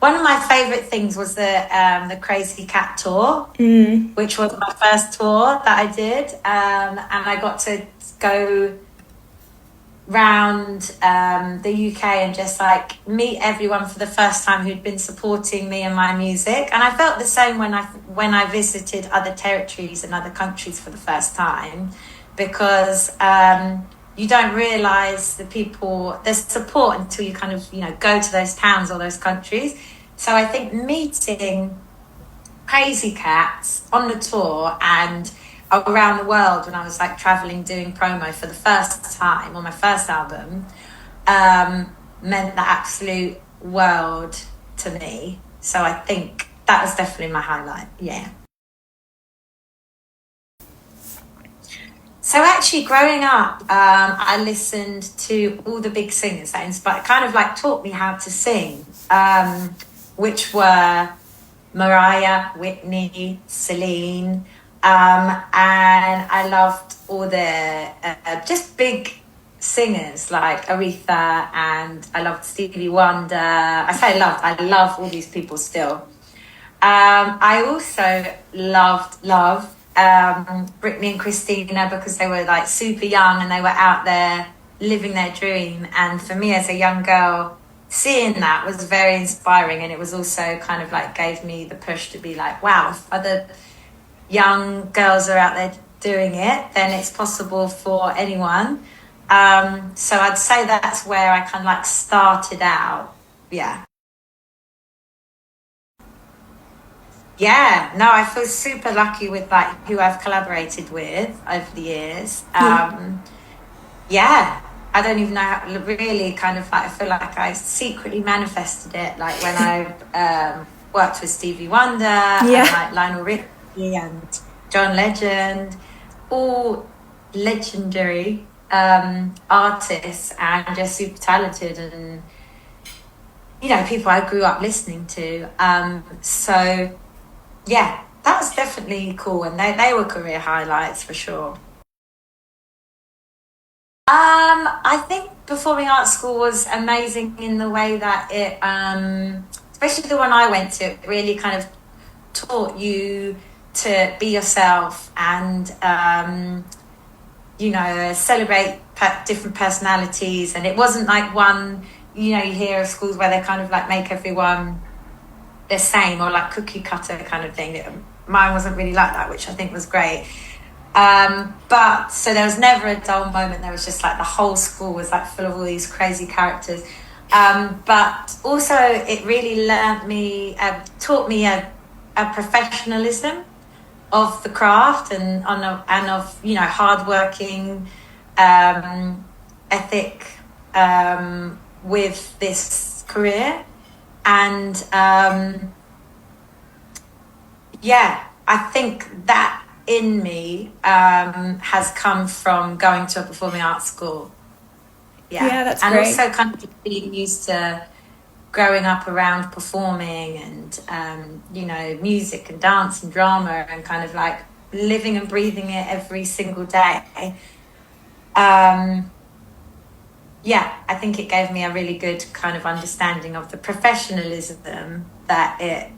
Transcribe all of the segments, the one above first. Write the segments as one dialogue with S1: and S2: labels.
S1: one of my favourite things was the Crazy Cat tour, which was my first tour that I did, and I got to go round the UK and just like meet everyone for the first time who'd been supporting me and my music. And I felt the same when I visited other territories and other countries for the first time, because you don't realise the support until you kind of, go to those towns or those countries. So I think meeting Crazy Cats on the tour and around the world when I was like traveling doing promo for the first time on my first album meant the absolute world to me. So I think that was definitely my highlight. Yeah. So actually growing up, I listened to all the big singers that inspired, kind of like taught me how to sing, which were Mariah, Whitney, Celine, and I loved all the just big singers like Aretha, and I loved Stevie Wonder. I love all these people still. I also love Britney and Christina, because they were like super young and they were out there living their dream. And for me as a young girl, seeing that was very inspiring, and it was also kind of like gave me the push to be like, wow, if other young girls are out there doing it, then it's possible for anyone. So I'd say that's where I kind of like started out. Yeah, no, I feel super lucky with like who I've collaborated with over the years. Yeah, I don't even know how, really kind of like, I feel like I secretly manifested it, like when I worked with Stevie Wonder and like Lionel Richie and John Legend, all legendary artists and just super talented, and people I grew up listening to. So yeah, that was definitely cool, and they were career highlights for sure. I think performing arts school was amazing in the way that it, especially the one I went to, it really kind of taught you to be yourself and, celebrate different personalities. And it wasn't like one, you hear of schools where they kind of like make everyone the same, or like cookie cutter kind of thing. Mine wasn't really like that, which I think was great. But so there was never a dull moment. There was just like the whole school was like full of all these crazy characters. But also it really taught me a professionalism of the craft and of hardworking ethic with this career. And I think that in me has come from going to a performing arts school.
S2: That's
S1: and
S2: great.
S1: Also kind of being used to growing up around performing and music and dance and drama, and kind of like living and breathing it every single day. I think it gave me a really good kind of understanding of the professionalism that it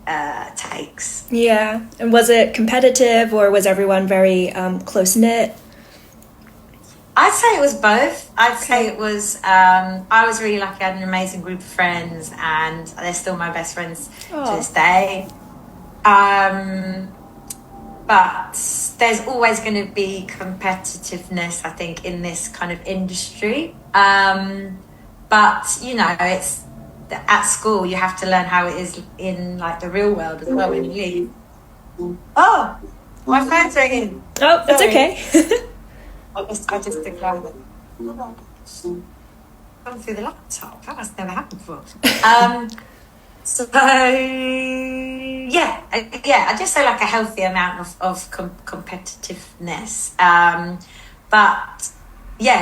S1: takes.
S2: Yeah. And was it competitive, or was everyone very close-knit?
S1: I'd say it was both. I'd say it was, I was really lucky. I had an amazing group of friends, and they're still my best friends to this day. But there's always going to be competitiveness, I think, in this kind of industry. But, it's at school, you have to learn how it is in like the real world as well when you leave. Oh, my phone's ringing.
S2: Oh, that's okay.
S1: I just declined it. Gone through the laptop. That has never happened before. I just say like a healthy amount of competitiveness. But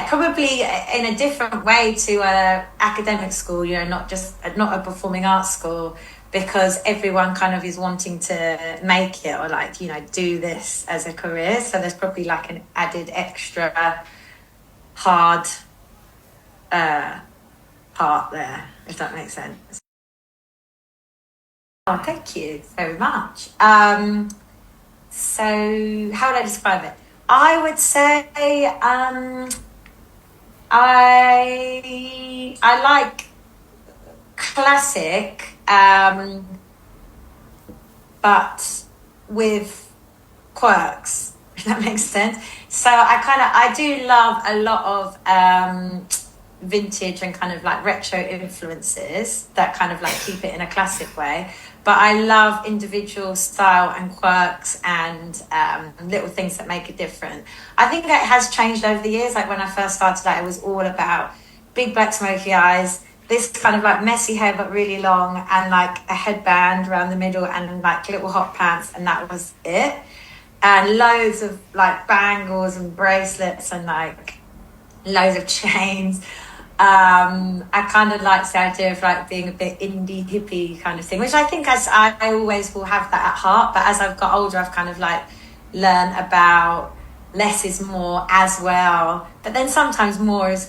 S1: probably in a different way to a academic school, not a performing arts school, because everyone kind of is wanting to make it or like, do this as a career. So there's probably like an added extra hard part there, if that makes sense. Oh, thank you very much. So how would I describe it? I would say I like classic, but with quirks, if that makes sense. So I do love a lot of vintage and kind of like retro influences that kind of like keep it in a classic way. But I love individual style and quirks and little things that make it different. I think that has changed over the years. Like when I first started out, it was all about big black smoky eyes, this kind of like messy hair but really long, and like a headband around the middle and like little hot pants, and that was it. And loads of like bangles and bracelets and like loads of chains. I kind of like the idea of like being a bit indie hippie kind of thing, which I think as I always will have that at heart. But as I've got older, I've kind of like learned about less is more as well. But then sometimes more is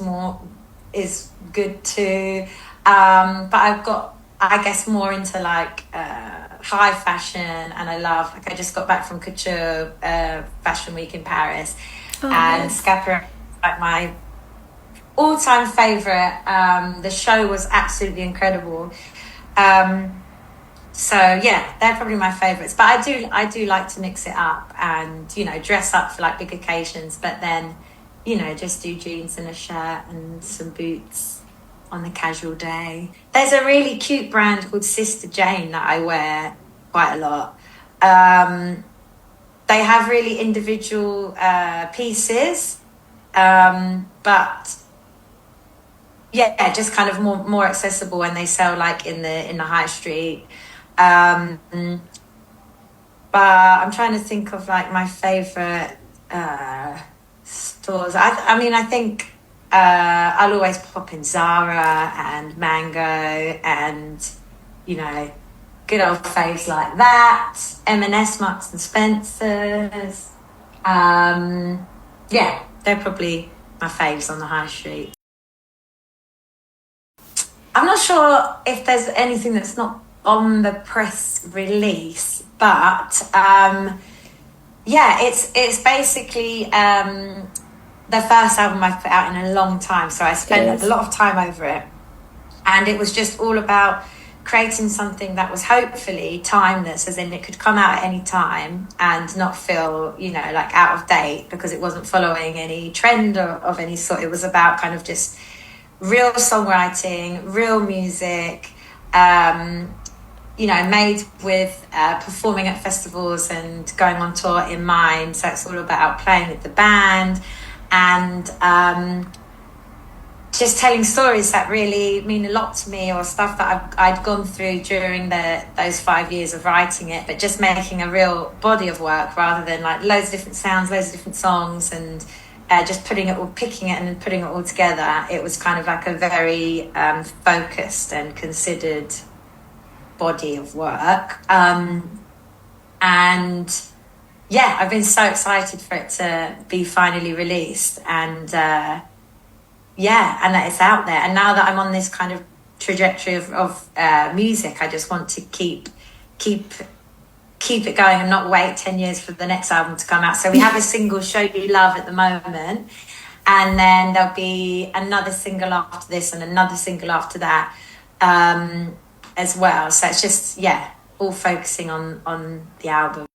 S1: good too. But I've got, I guess, more into like high fashion, and I love, like, I just got back from Couture Fashion Week in Paris, and nice. Scappa, like my all-time favorite. The show was absolutely incredible. So yeah, they're probably my favorites. But I do like to mix it up and, you know, dress up for like big occasions, but then, you know, just do jeans and a shirt and some boots on the casual day. There's a really cute brand called Sister Jane that I wear quite a lot. They have really individual pieces, but yeah, just kind of more accessible, and they sell like in the high street. But I'm trying to think of like my favorite stores. I mean, I think I'll always pop in Zara and Mango and, you know, good old faves like that. M&S, Marks and Spencer's. Yeah, they're probably my faves on the high street. I'm not sure if there's anything that's not on the press release, but yeah, it's basically the first album I've put out in a long time, so I spent a lot of time over it, and it was just all about creating something that was hopefully timeless, as in it could come out at any time and not feel, you know, like out of date because it wasn't following any trend of any sort. It was about kind of just real songwriting, real music, you know, made with performing at festivals and going on tour in mind. So it's all about playing with the band and just telling stories that really mean a lot to me, or stuff that I'd gone through during those 5 years of writing it, but just making a real body of work rather than like loads of different sounds, loads of different songs, and just picking it and then putting it all together. It was kind of like a very focused and considered body of work. And yeah, I've been so excited for it to be finally released, and yeah, and that it's out there. And now that I'm on this kind of trajectory of music, I just want to keep it going and not wait 10 years for the next album to come out. So we have a single, Show You Love, at the moment, and then there'll be another single after this and another single after that as well. So it's just, yeah, all focusing on the album.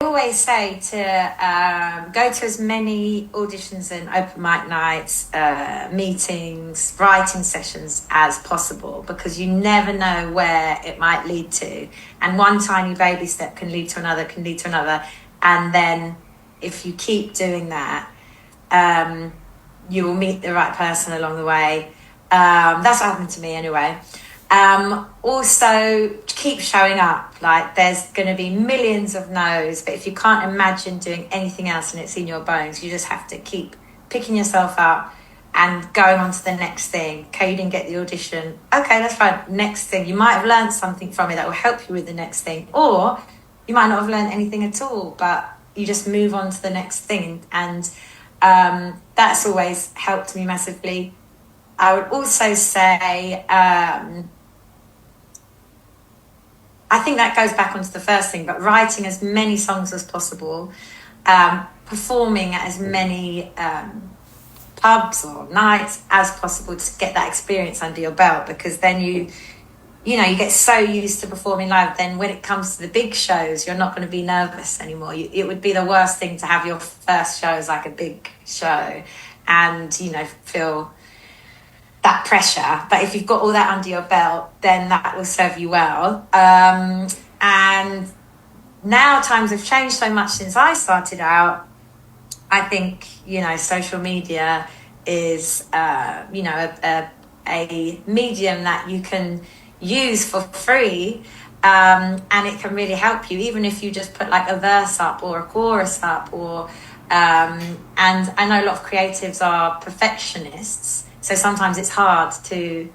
S1: I always say to go to as many auditions and open mic nights, meetings, writing sessions as possible, because you never know where it might lead to. And one tiny baby step can lead to another, And then if you keep doing that, you will meet the right person along the way. That's what happened to me anyway. Also, keep showing up. Like, there's going to be millions of no's, but if you can't imagine doing anything else and it's in your bones, you just have to keep picking yourself up and going on to the next thing. Okay, you didn't get the audition. Okay, that's fine. Next thing. You might have learned something from it that will help you with the next thing, or you might not have learned anything at all, but you just move on to the next thing. And that's always helped me massively. I would also say I think that goes back onto the first thing, but writing as many songs as possible, performing at as many pubs or nights as possible to get that experience under your belt, because then you get so used to performing live, then when it comes to the big shows, you're not going to be nervous anymore. It would be the worst thing to have your first show as like a big show and, feel that pressure. But if you've got all that under your belt, then that will serve you well. And now times have changed so much since I started out. I think, social media is, a medium that you can use for free, and it can really help you, even if you just put like a verse up or a chorus up, or and I know a lot of creatives are perfectionists, so sometimes it's hard to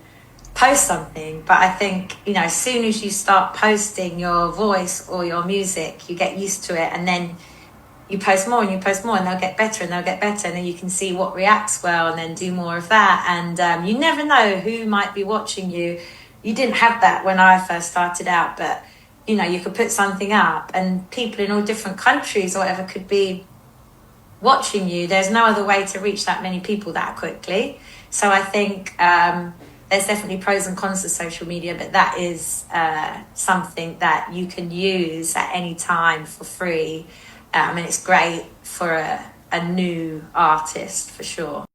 S1: post something, but I think as soon as you start posting your voice or your music, you get used to it, and then you post more and you post more, and they'll get better and they'll get better, and then you can see what reacts well and then do more of that. And you never know who might be watching you. You didn't have that when I first started out, but you could put something up and people in all different countries or whatever could be watching you. There's no other way to reach that many people that quickly. So I think there's definitely pros and cons to social media, but that is something that you can use at any time for free. And it's great for a new artist, for sure.